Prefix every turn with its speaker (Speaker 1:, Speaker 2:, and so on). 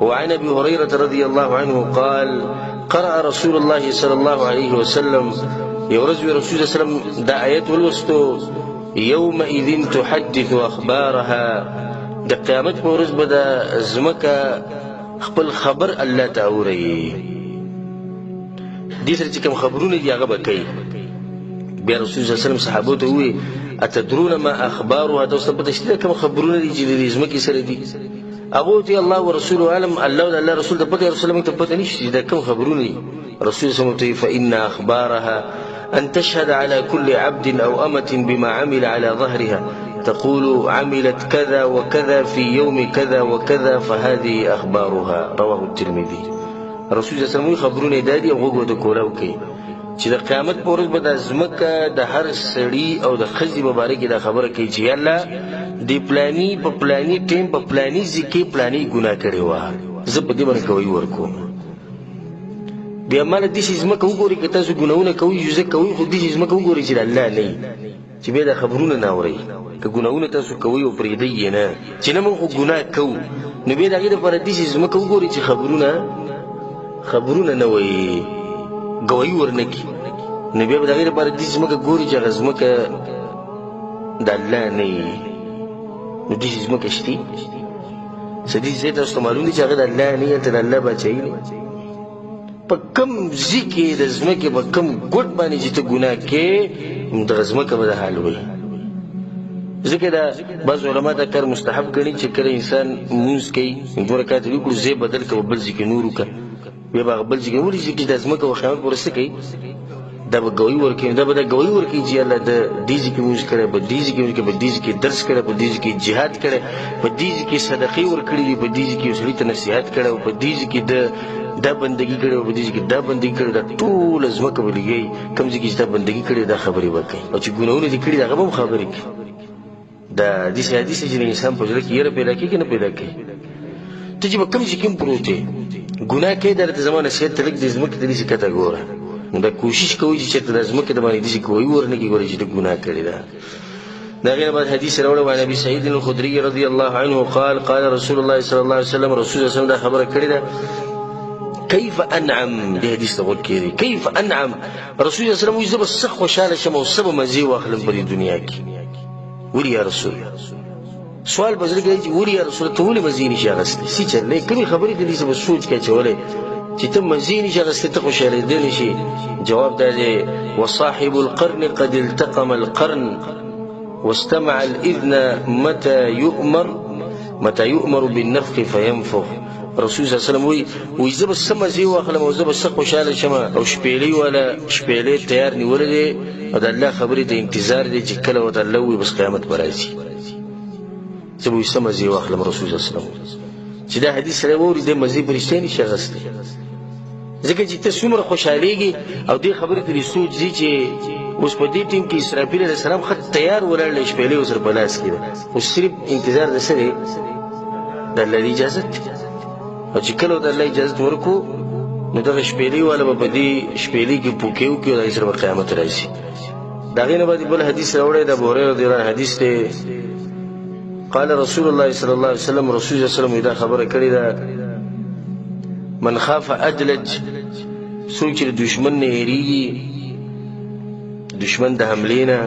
Speaker 1: وعن ابي هريره رضي الله عنه قال قرأ رسول الله صلى الله عليه وسلم يورز رسول الله صلى الله عليه وسلم دا آيات والوستو يومئذ تحدث أخبارها دا قیامت په ورځ به دا ځمکه خپل خبر الله ته اوري دې سره چې کوم خبرونه دي هغه به کوي. بیا رسول الله صلی الله علیه وسلم صحابو ته وویل اتدرون ما اخبارها تاسو ته شته کوم خبرونه دي چې د ځمکې سره دي؟ هغه ته الله ورسوله علم الله او الله رسول ته پته رسول الله ته پته نشي دا کوم خبرونه دي. رسول صلی الله علیه وسلم فإن أخبارها أن تشهد على كل عبد أو أمة بما عمل على ظهرها تقول عملت كذا وكذا في يوم كذا وكذا فهذه أخبارها. رواه الترمذي. رسول الله صلی الله علیه وسلم خبرونه دادي او غوږ د کولاو کوي چې د قیامت په ورځ به د ځمکه د هر سړي او د ښځې مبارک دا خبره کوي چې الله د پلاني په پلاني ټیم په پلاني ځکه پلاني ګناه کړې وه زه په دې باندې کوي ورکوم. بیا مال دې ځمکه وګوري که تاسو ګناهونه کوئ جزه کوئ خو دې ځمکه وګورئ چې الله نه چې بیا دا خبرونه نه اورئ که ګناهونه تاسو کوئ او پرېږدئ یې نه چې نه موږ خو ګناه کوو نو بیا د هغې دپاره داسې ځمکه وګورئ چې خبرونه نه وایي ګواهي ورنه کړي نو بیا به د هغې دپاره داسې ځمکه ګوري چې هغه ځمکه د الله نه وي. نو داسې ځمکه شتي څه داسې ځای تاسو ته معلوم دي چې هغه د الله نه وي هلته د الله باچایي دی په کوم ځای کې د ځمکې په کوم ګوټ باندې چې ته ګناه کوې دغه ځمکه به د حال وي. ځکه دا بعض علما دا کار مستحب ګڼي چې کله انسان لمونځ کوي 2 رکعات یې وکړو ځای بدل کړه بل ځای کې نور وکړه بیا به هغه بل ځای کې ولې چې دا ځمکه به قیامت پورې څه کوي دا به ګواهي ورکوي دا به دا ګواهي ورکوي چې الله د دې ځای کې لمونځ کړی په دې ځای کې لمونځ کړی په دې ځای کې درس کړی په دې ځای کې جهاد کړی په دې ځای کې صدقې ورکړي دي په دې ځای کې یو سړي ته نصیحت کړی او په دې ځای کې دا بندګي کړې او په دې کې دا بندګي کړې دا ټوله ځمکه به لګي کوم ځای کې چې دا بندګي کړې دا خبرې به کوي او چې ګناهونه دې کړي هغه به هم خبرې کوي. دا داسې حدیث چې د انسان په زړه کې یره پیدا کوي که نه پیدا کوي. ته چې به کوم ځای کې هم پروت یې ګناه کوې درته زما نصیحت ته لږ د ځمکې ته داسې کته ګوره نو دا کوشش کوئ چې چېرته دا ځمکې د باندې داسې ګواهي ورنه کړي ګوره چې ته ګناه کړې ده. د هغې نه بعد حدیث راوړی وعن ابي سعید الخدري رضي الله عنه قال قال رسول الله صلى الله عليه وسلم رسول الله صلی الله علیه وسلم دا خبره کړې ده كيف انعم دې حدیث ته غوږ کېږدئ كيف انعم رسول الله صلی الله علیه وسلم وایي زه به څه خوشحاله شم او څه به مزې واخلم په دې دنیا کې. ولې یا رسول سوال به زړه کې چې ولې یا رسول ته ولې مزې نشي اخیستی څه چل دی کومې خبرې ته دې به سوچ کې اچولی چې ته مزې نشي اخیستی ته خوشحالېدی نشي؟ جواب دا دی وصاحب القرن قد التقم القرن واستمع الإذن متى يؤمر بالنفخ فينفخ. رسول صلی الله علیه وسلم وایي زه به څه مزې واخلم او زه به څه خوشحاله شم او شپېلۍ والا شپېلۍ تیار نیولی دی او د الله خبرې ته انتظار دی چې کله ورته الله ووایي بس قیامت به راځي زه به څه مزې واخلم. رسول صلی الله علیه وسلم چې دا حدیث سړی واوري دی مزې په رښتیا نشي اخیستی ځکه چې ته څومره خوشحالېږي او دې خبرې ته دې سوچ ځي چې اوس په دې ټیم کې اسرافیل علیه السلام خط تیار ولاړ دی شپېلۍ ورسره په لاس کې ده خو صرف انتظار د څه دی د الله د اجازت دی او چې کله د الله اجازت ورکو نو دغه شپېلۍ والا به په دې شپېلۍ کې پوکې وکړي او د هغې سره به قیامت راشي. د هغې نه بعد بل حدیث راوړی د ابوهریرة رضی الله عنه حدیث دی قال رسول الله صلی الله علیه وسلم رسول الله صلی الله علیه وسلم دا خبره کړې ده من خاف ادلج څوک چې د دشمن نه هېرېږي دشمن د حملې نه